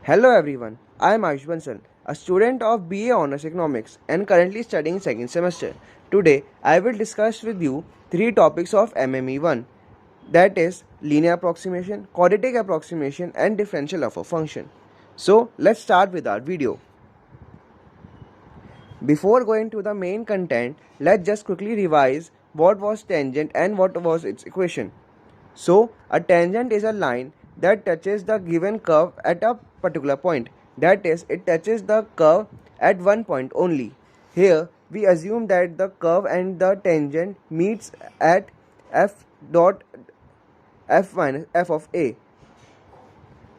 Hello everyone, I am Ayush Bansal, a student of BA Honours Economics and currently studying second semester. Today, I will discuss with you three topics of MME1, that is linear approximation, quadratic approximation and differential of a function. So, let's start with our video. Before going to the main content, let's just quickly revise what was tangent and what was its equation. So, a tangent is a line that touches the given curve at a particular point. That is, it touches the curve at one point only. Here, we assume that the curve and the tangent meets at f dot f minus f of a.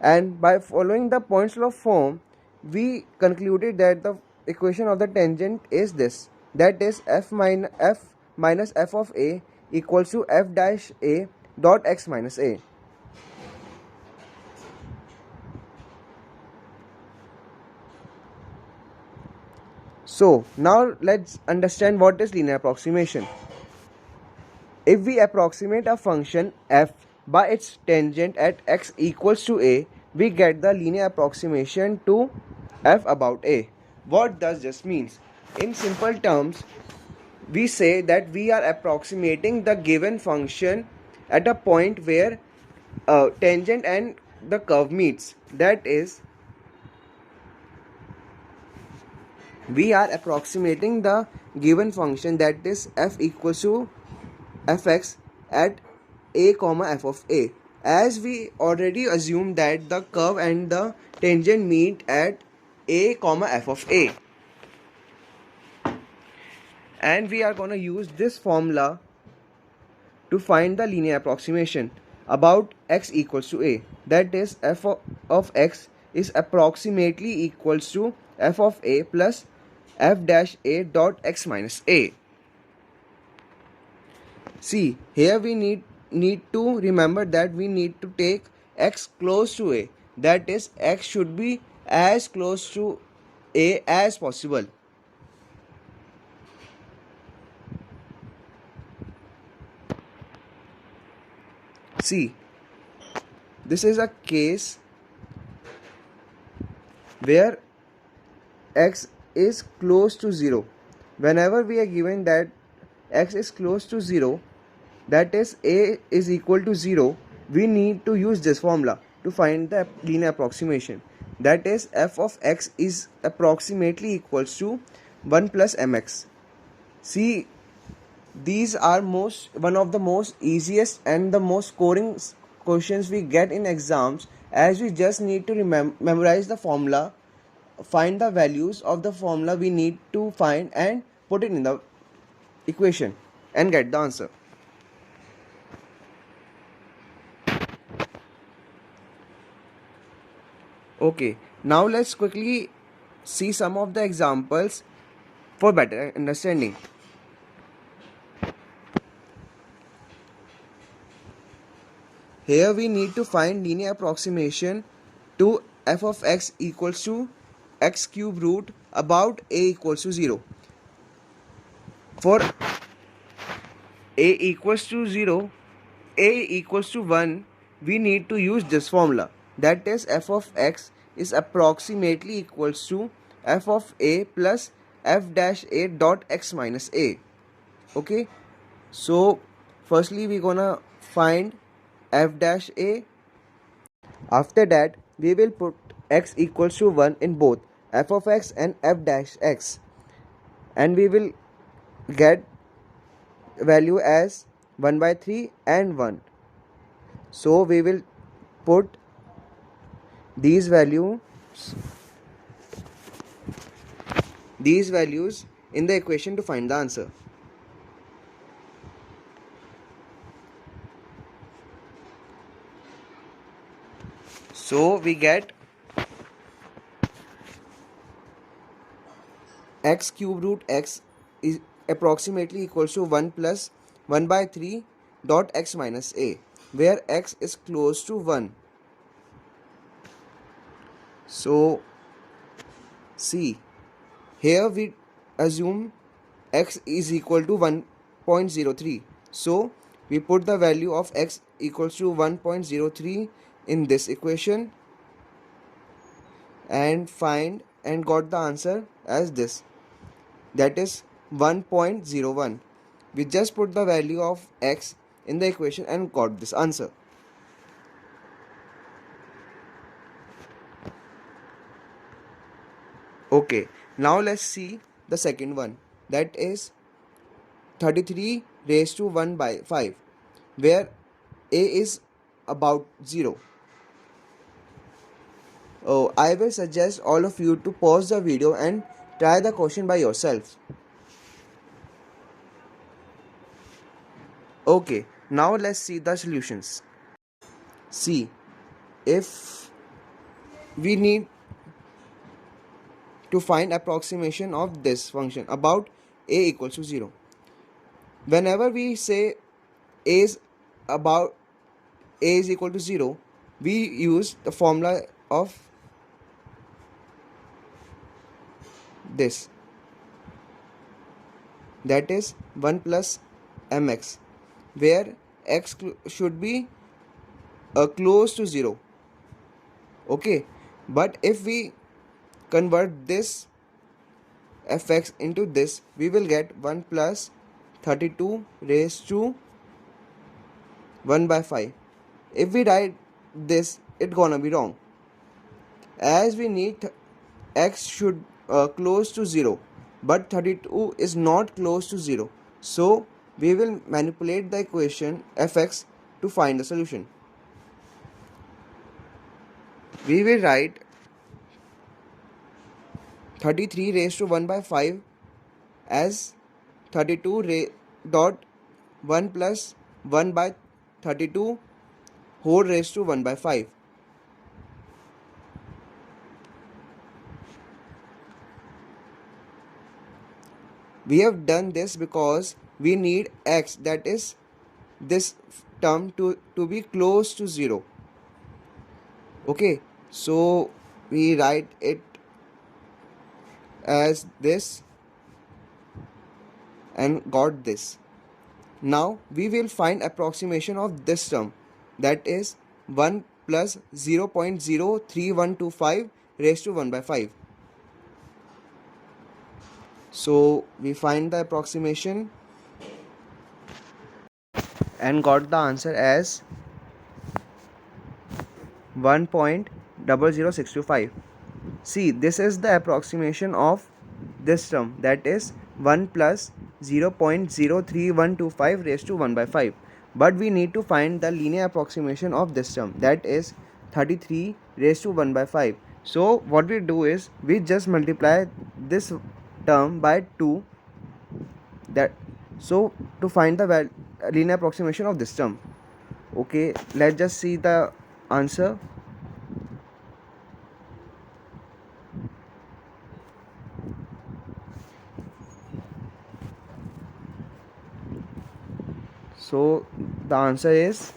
And by following the points law form, we concluded that the equation of the tangent is this. That is, f minus f of a equals to f dash a dot x minus a. So now let's understand what is linear approximation. If we approximate a function f by its tangent at x equals to a, we get the linear approximation to f about a. What does this mean? In simple terms, we say that we are approximating the given function at a point where tangent and the curve meets. That is, we are approximating the given function, that is f equals to fx at a comma f of a, as we already assumed that the curve and the tangent meet at a comma f of a, and we are going to use this formula to find the linear approximation about x equals to a. That is, f of x is approximately equals to f of a plus f dash a dot x minus a. See, here we need to remember that we need to take x close to a. That is, x should be as close to a as possible. See, this is a case where x is close to 0. Whenever we are given that x is close to 0, that is a is equal to 0, we need to use this formula to find the linear approximation. That is, f of x is approximately equals to 1 plus mx. See, these are one of the most easiest and the most scoring questions we get in exams, as we just need to memorize the formula, find the values of the formula we need to find and put it in the equation and get the answer. Okay, now let's quickly see some of the examples for better understanding. Here we need to find linear approximation to f of x equals to x cube root about a equals to 0. For a equals to 0, a equals to 1, we need to use this formula. That is, f of x is approximately equals to f of a plus f dash a dot x minus a. Okay, so firstly we're gonna find f dash a. After that, we will put x equals to 1 in both f of x and f dash x, and we will get value as 1 by 3 and 1. So we will put these values in the equation to find the answer. So we get x cube root x is approximately equals to 1 plus 1 by 3 dot x minus a, where x is close to 1. So see, here we assume x is equal to 1.03. So we put the value of x equals to 1.03 in this equation, and got the answer as this, that is 1.01. We just put the value of x in the equation and got this answer. Okay, now let's see the second one, that is 33 raised to 1 by 5, where a is about 0. Oh, I will suggest all of you to pause the video and try the question by yourself. Okay, now let's see the solutions. See, if we need to find approximation of this function about a equals to 0. Whenever we say a is about a is equal to 0, we use the formula of this, that is 1 plus mx, where x should be close to 0. Okay, but if we convert this fx into this, we will get 1 plus 32 raised to 1 by 5. If we write this, it's gonna be wrong, as we need x should close to 0, but 32 is not close to 0, so we will manipulate the equation fx to find the solution. We will write 33 raised to 1 by 5 as 32 dot 1 plus 1 by 32 whole raised to 1 by 5. We have done this because we need x, that is this term, to be close to 0. Okay, so we write it as this and got this. Now we will find approximation of this term, that is 1 plus 0.03125 raised to 1 by 5. So we find the approximation and got the answer as 1.00625. See, this is the approximation of this term, that is 1 plus 0.03125 raised to 1 by 5. But we need to find the linear approximation of this term, that is 33 raised to 1 by 5. So what we do is we just multiply this term by 2, that so to find the linear approximation of this term. Okay, let's just see the answer. So the answer is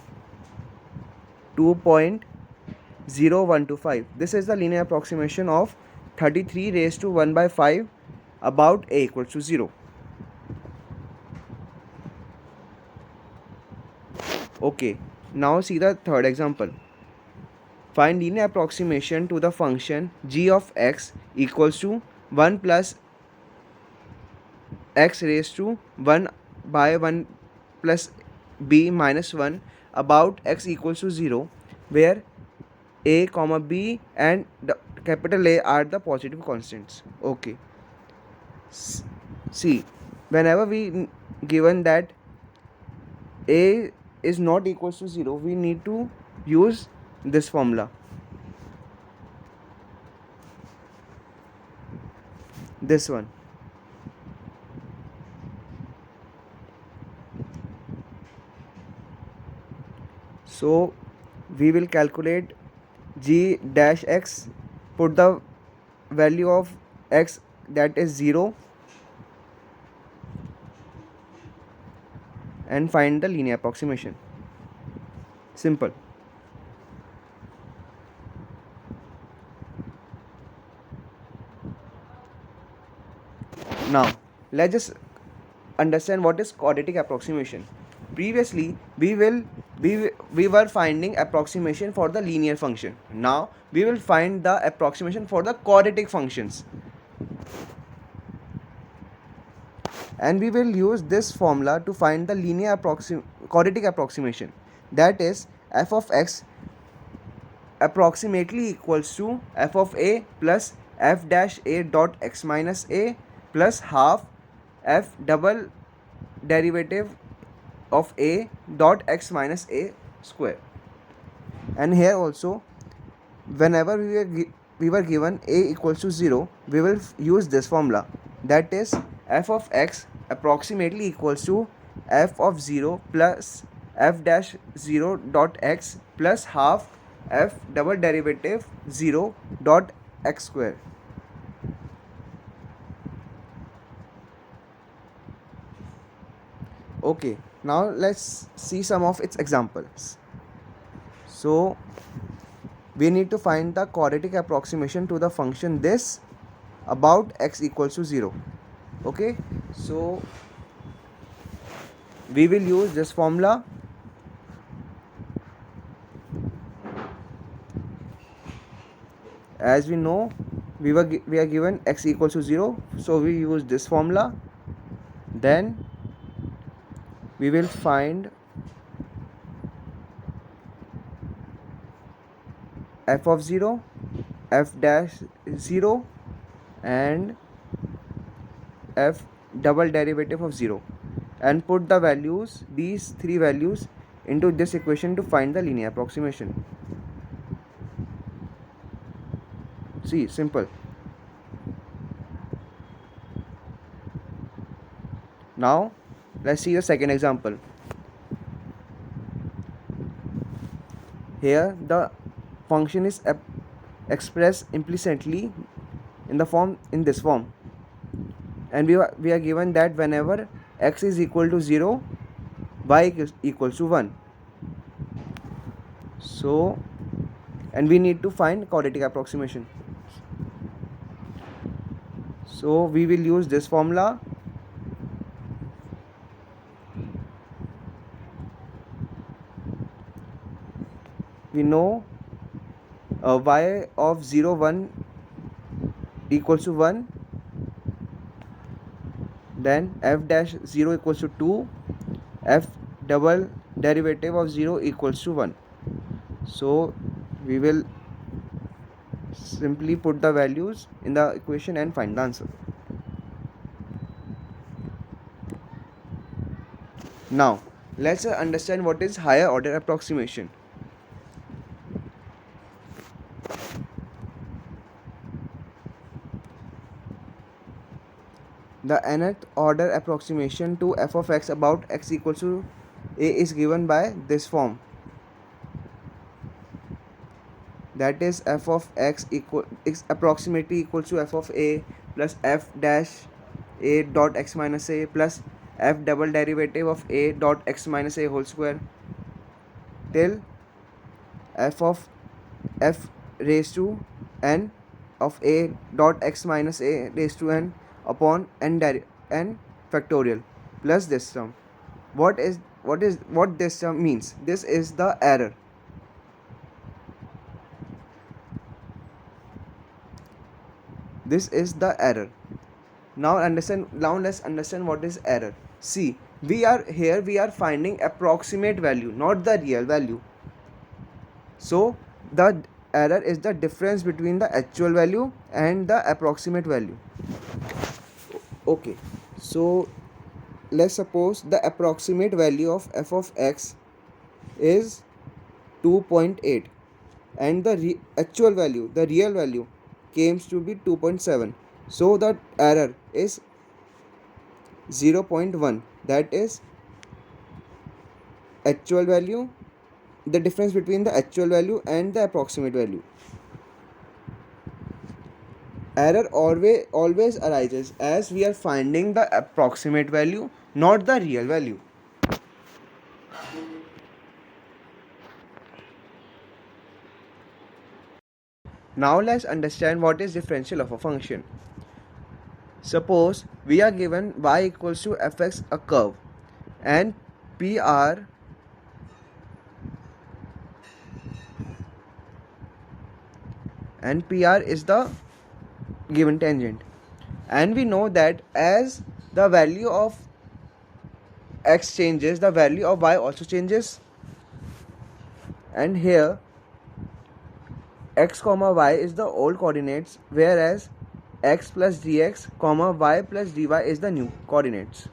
2.0125. This is the linear approximation of 33 raised to 1 by 5 about a equals to 0. Okay, now see the third example. Find linear approximation to the function g of x equals to 1 plus x raised to 1 by 1 plus b minus 1 about x equals to 0, where a comma b and the capital A are the positive constants. Okay, see, whenever we given that a is not equals to 0, we need to use this formula, this one. So we will calculate g dash x, put the value of x, that is 0, and find the linear approximation. Simple. Now let's just understand what is quadratic approximation. Previously we we were finding approximation for the linear function. Now we will find the approximation for the quadratic functions, and we will use this formula to find the linear quadratic approximation, that is f of x approximately equals to f of a plus f dash a dot x minus a plus half f double derivative of a dot x minus a square. And here also, whenever we were given a equals to 0, we will use this formula, that is f of x approximately equals to f of 0 plus f dash 0 dot x plus half f double derivative 0 dot x square. Okay, now let's see some of its examples. So we need to find the quadratic approximation to the function this about x equals to 0. Okay, so we will use this formula. As we know, we are given x equals to 0, so we use this formula. Then we will find f of 0, f dash 0 and f double derivative of 0, and put the values, these three values, into this equation to find the linear approximation. See, simple. Now let's see the second example. Here the function is expressed implicitly in this form, and we are given that whenever x is equal to 0, y is equals to 1. So, and we need to find quadratic approximation. So we will use this formula. We know y of 0 1 equals to 1, then f dash 0 equals to 2, f double derivative of 0 equals to 1. So we will simply put the values in the equation and find the answer. Now let's understand what is higher order approximation. The nth order approximation to f of x about x equals to a is given by this form, that is f of x approximately equals to f of a plus f dash a dot x minus a plus f double derivative of a dot x minus a whole square till f of f raised to n of a dot x minus a raised to n upon n factorial plus this term. What this term means? This is the error. This is the error. Now let's understand what is error. See, we are finding approximate value, not the real value. So the error is the difference between the actual value and the approximate value. Okay, so let's suppose the approximate value of f of x is 2.8 and the actual value, the real value, came to be 2.7. So the error is 0.1, that is actual value, the difference between the actual value and the approximate value. Error always arises as we are finding the approximate value, not the real value. Now let's understand what is differential of a function. Suppose we are given y equals to fx, a curve, and PR and PR is the given tangent. And we know that as the value of x changes, the value of y also changes. And here x comma y is the old coordinates, whereas x plus dx comma y plus dy is the new coordinates.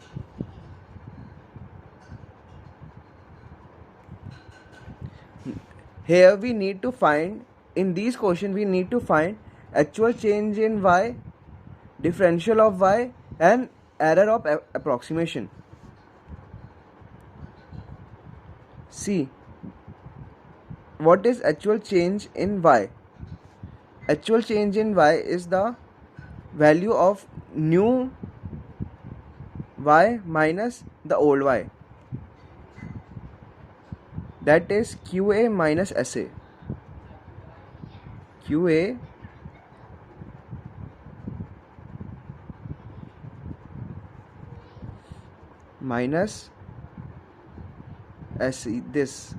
Here we need to find, in these questions we need to find actual change in y, differential of y, and error of approximation. See, what is actual change in y? Actual change in y is the value of new y minus the old y. That is QA minus SA. QA minus SE, this.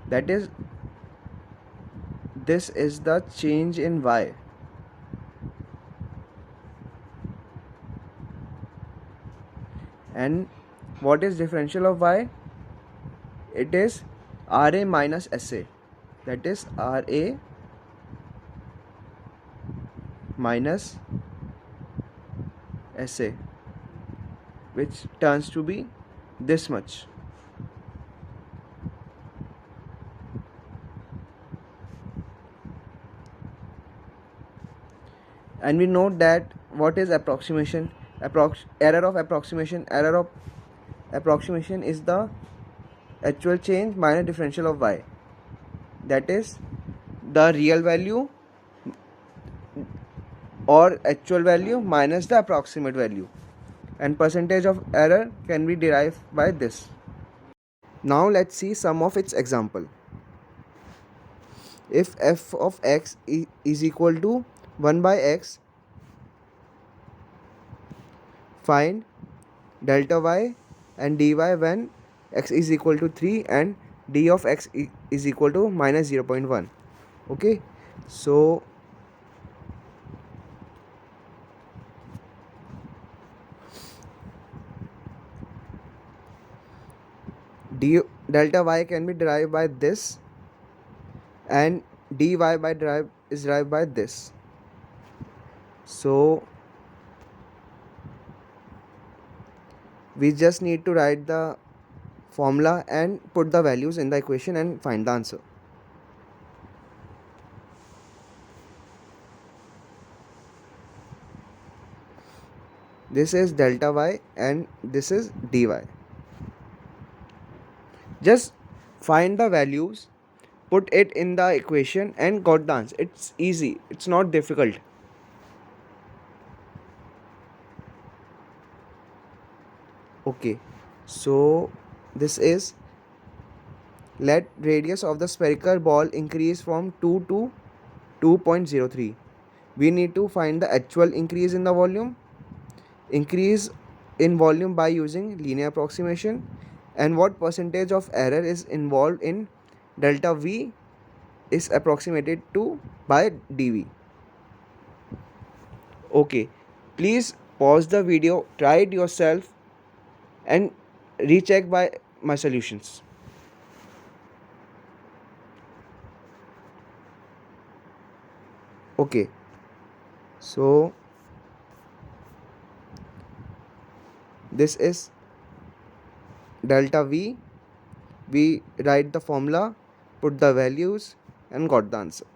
That is, this is the change in y. And what is differential of y? It is RA minus SA. That is RA minus SA, which turns to be this much. And we know that what is approximation? Error of approximation. Error of approximation is the actual change minus differential of y. That is the real value or actual value minus the approximate value, and percentage of error can be derived by this. Now let's see some of its example. If f of x is equal to 1 by x, find delta y and dy when x is equal to 3 and d of x is equal to minus 0.1. Okay, so delta y can be derived by this, and dy by derived by this. So we just need to write the formula and put the values in the equation and find the answer. This is delta y and this is dy. Just find the values, put it in the equation and got the answer. It's easy, it's not difficult. Okay, so this is, let radius of the spherical ball increase from 2 to 2.03. We need to find the actual increase in the volume, increase in volume by using linear approximation, and what percentage of error is involved in delta V is approximated to by dV. Okay, please pause the video, try it yourself and recheck by my solutions. Okay, so this is delta V. We write the formula, put the values and got the answer.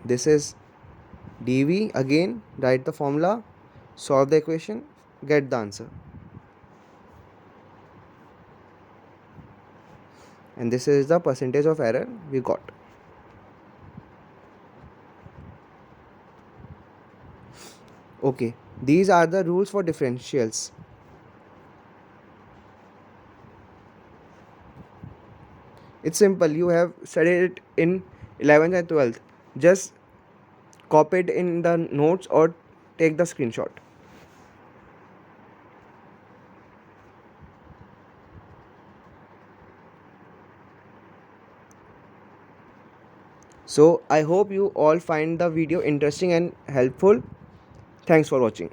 This is dV. Again, write the formula, solve the equation, get the answer. And this is the percentage of error we got. Okay, these are the rules for differentials. It's simple. You have studied it in 11th and 12th. Just copy it in the notes or take the screenshot. So I hope you all find the video interesting and helpful. Thanks for watching.